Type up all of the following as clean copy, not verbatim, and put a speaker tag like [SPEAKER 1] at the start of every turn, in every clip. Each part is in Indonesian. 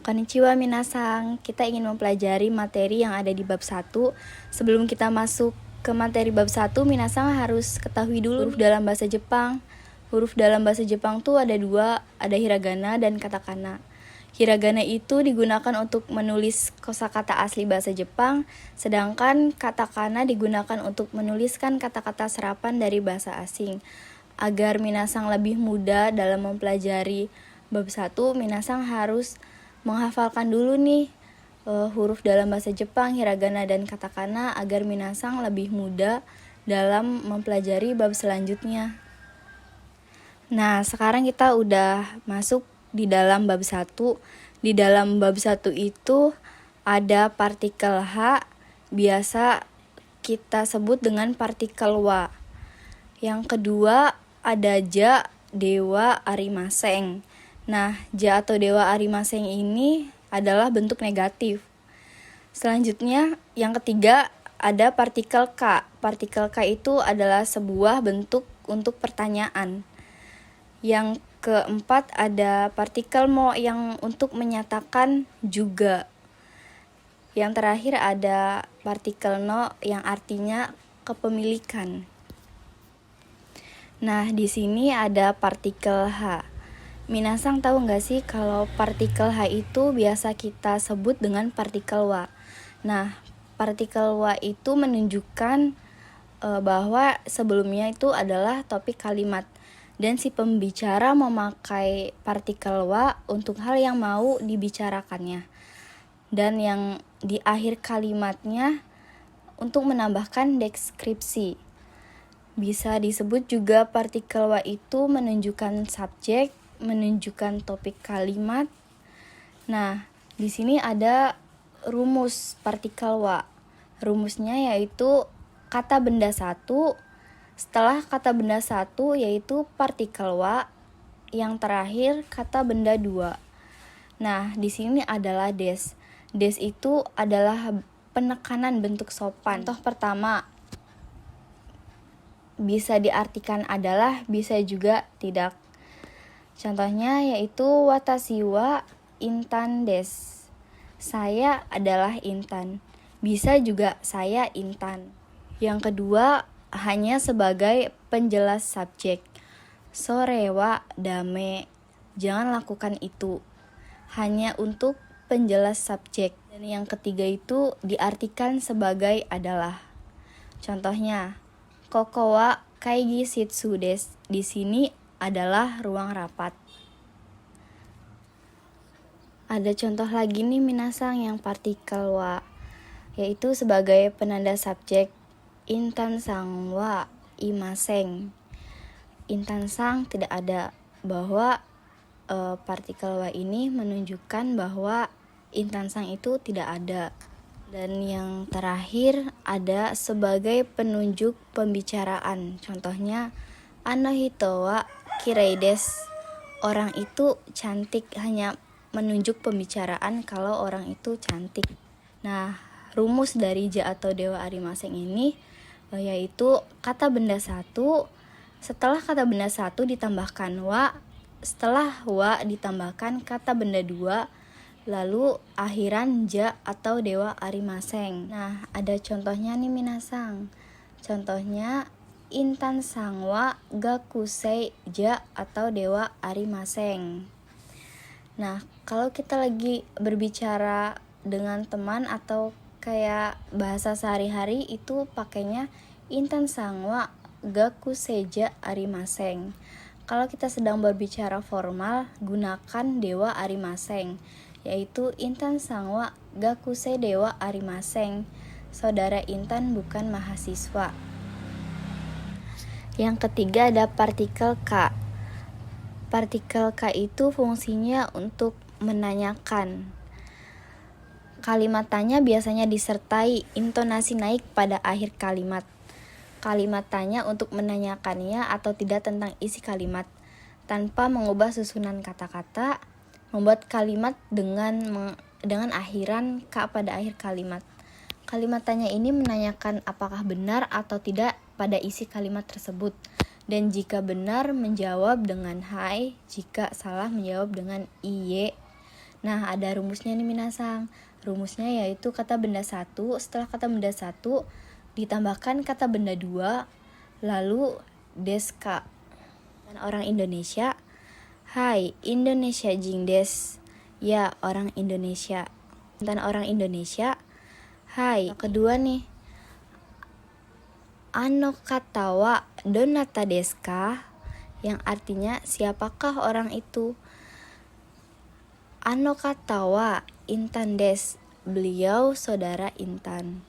[SPEAKER 1] Konnichiwa minasang, kita ingin mempelajari materi yang ada di bab 1. Sebelum kita masuk ke materi bab 1, minasang harus ketahui dulu huruf dalam bahasa Jepang. Huruf dalam bahasa Jepang tuh ada 2, ada hiragana dan katakana. Hiragana itu digunakan untuk menulis kosakata asli bahasa Jepang, sedangkan katakana digunakan untuk menuliskan kata-kata serapan dari bahasa asing. Agar minasang lebih mudah dalam mempelajari bab 1, minasang harus menghafalkan dulu nih huruf dalam bahasa Jepang, hiragana dan katakana agar minasang lebih mudah dalam mempelajari bab selanjutnya. Nah, sekarang kita udah masuk di dalam bab 1. Di dalam bab 1 itu ada partikel H, biasa kita sebut dengan partikel wa. Yang kedua ada ja, dewa, arimaseng. Nah, ja atau dewa arimaseng ini adalah bentuk negatif. Selanjutnya, yang ketiga ada partikel K. Partikel K itu adalah sebuah bentuk untuk pertanyaan. Yang keempat ada partikel mo yang untuk menyatakan juga. Yang terakhir ada partikel no yang artinya kepemilikan. Nah, di sini ada partikel H. Minasang tahu nggak sih kalau partikel H itu biasa kita sebut dengan partikel wa. Nah, partikel wa itu menunjukkan bahwa sebelumnya itu adalah topik kalimat. Dan si pembicara memakai partikel wa untuk hal yang mau dibicarakannya. Dan yang di akhir kalimatnya untuk menambahkan deskripsi. Bisa disebut juga partikel wa itu menunjukkan subjek, menunjukkan topik kalimat. Nah, di sini ada rumus partikel wa. Rumusnya yaitu kata benda 1, setelah kata benda 1 yaitu partikel wa, yang terakhir kata benda 2. Nah, di sini adalah des. Des itu adalah penekanan bentuk sopan. Contoh pertama bisa diartikan adalah, bisa juga tidak. Contohnya yaitu watashi wa intan des. Saya adalah Intan. Bisa juga saya Intan. Yang kedua hanya sebagai penjelas subjek. Sore wa dame. Jangan lakukan itu. Hanya untuk penjelas subjek. Dan yang ketiga itu diartikan sebagai adalah. Contohnya, koko wa kaigi shitsu desu. Di sini adalah ruang rapat. Ada contoh lagi nih minasang yang partikel wa, yaitu sebagai penanda subjek. Intan sang wa imaseng. Intan sang tidak ada, bahwa partikel wa ini menunjukkan bahwa intan sang itu tidak ada. Dan yang terakhir ada sebagai penunjuk pembicaraan. Contohnya, ano hito wa kirei desu. Orang itu cantik, hanya menunjuk pembicaraan kalau orang itu cantik. Nah, rumus dari ja atau dewa arimaseng ini yaitu kata benda 1, setelah kata benda 1 ditambahkan wa, setelah wa ditambahkan kata benda 2, lalu akhiran ja atau dewa arimaseng. Nah, ada contohnya nih minasang. Contohnya intan sang wa gakusei ja atau dewa arimaseng. Nah, kalau kita lagi berbicara dengan teman atau kayak bahasa sehari-hari itu pakainya intan sang wa gakusei ja arimaseng. Kalau kita sedang berbicara formal, gunakan dewa arimaseng, yaitu intan sang wa gakusei dewa arimaseng. Saudara Intan bukan mahasiswa. Yang ketiga ada partikel K. Partikel K itu fungsinya untuk menanyakan. Kalimat tanya biasanya disertai intonasi naik pada akhir kalimat. Kalimat tanya untuk menanyakannya atau tidak tentang isi kalimat, tanpa mengubah susunan kata-kata, membuat kalimat dengan akhiran K pada akhir kalimat. Kalimat tanya ini menanyakan apakah benar atau tidak pada isi kalimat tersebut. Dan jika benar menjawab dengan hai, jika salah menjawab dengan iye. Nah, ada rumusnya nih minasang. Rumusnya yaitu kata benda satu, setelah kata benda satu ditambahkan kata benda dua, lalu deska. Dan orang Indonesia, hai Indonesia jing des. Ya, orang Indonesia. Dan orang Indonesia, hai. Kedua nih, ano kata wa donata desu ka? Yang artinya siapakah orang itu? Ano kata wa Intan des. Beliau saudara Intan.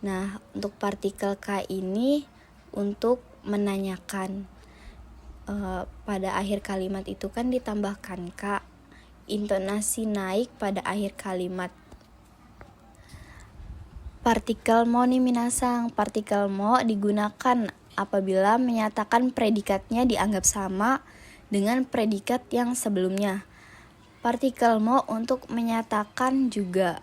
[SPEAKER 1] Nah, untuk partikel ka ini untuk menanyakan. Pada akhir kalimat itu kan ditambahkan ka. Intonasi naik pada akhir kalimat. Partikel mo nih minasang. Partikel mo digunakan apabila menyatakan predikatnya dianggap sama dengan predikat yang sebelumnya. Partikel mo untuk menyatakan juga.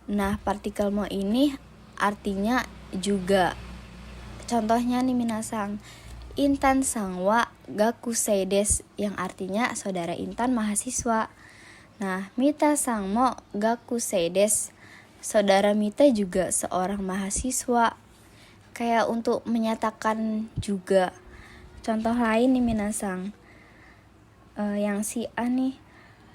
[SPEAKER 1] Nah, partikel mo ini artinya juga. Contohnya nih minasang, Intan sangwa gakusei des, yang artinya saudara Intan mahasiswa. Nah, Mita sangmo gakusei des, saudara Mita juga seorang mahasiswa. Kayak untuk menyatakan juga. Contoh lain nih minasang, yang si A nih,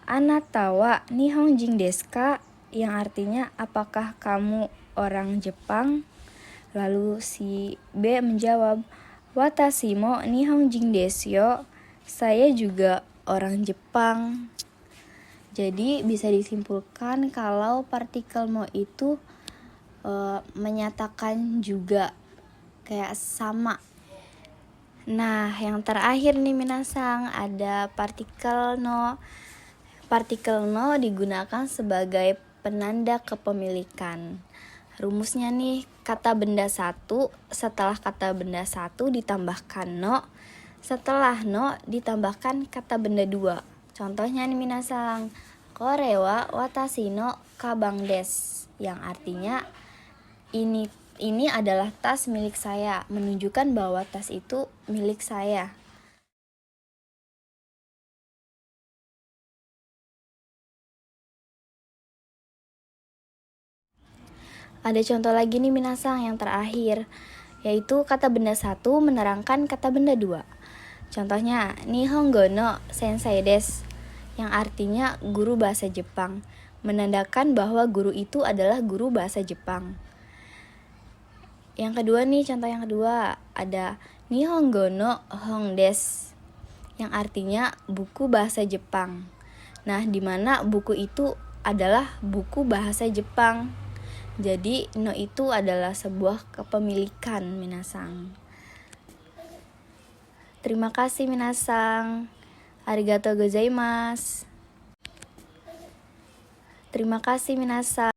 [SPEAKER 1] Anata wa nihonjin desu ka? Yang artinya apakah kamu orang Jepang? Lalu si B menjawab, Watashi mo nihonjin desu yo. Saya juga orang Jepang. Jadi bisa disimpulkan kalau partikel mo itu menyatakan juga, kayak sama. Nah, yang terakhir nih minasang, ada partikel no. Partikel no digunakan sebagai penanda kepemilikan. Rumusnya nih, kata benda satu, setelah kata benda satu ditambahkan no, setelah no ditambahkan kata benda dua. Contohnya nih minasang, kore wa watashi no kabang des, yang artinya ini adalah tas milik saya, menunjukkan bahwa tas itu milik saya. Ada contoh lagi nih minasang yang terakhir, yaitu kata benda satu menerangkan kata benda dua. Contohnya, Nihongo no sensei des, yang artinya guru bahasa Jepang, menandakan bahwa guru itu adalah guru bahasa Jepang. Yang kedua nih, contoh yang kedua, ada Nihongo no hong des, yang artinya buku bahasa Jepang. Nah, di mana buku itu adalah buku bahasa Jepang. Jadi, no itu adalah sebuah kepemilikan minasang. Terima kasih minasang. Arigatou gozaimasu. Terima kasih minasang.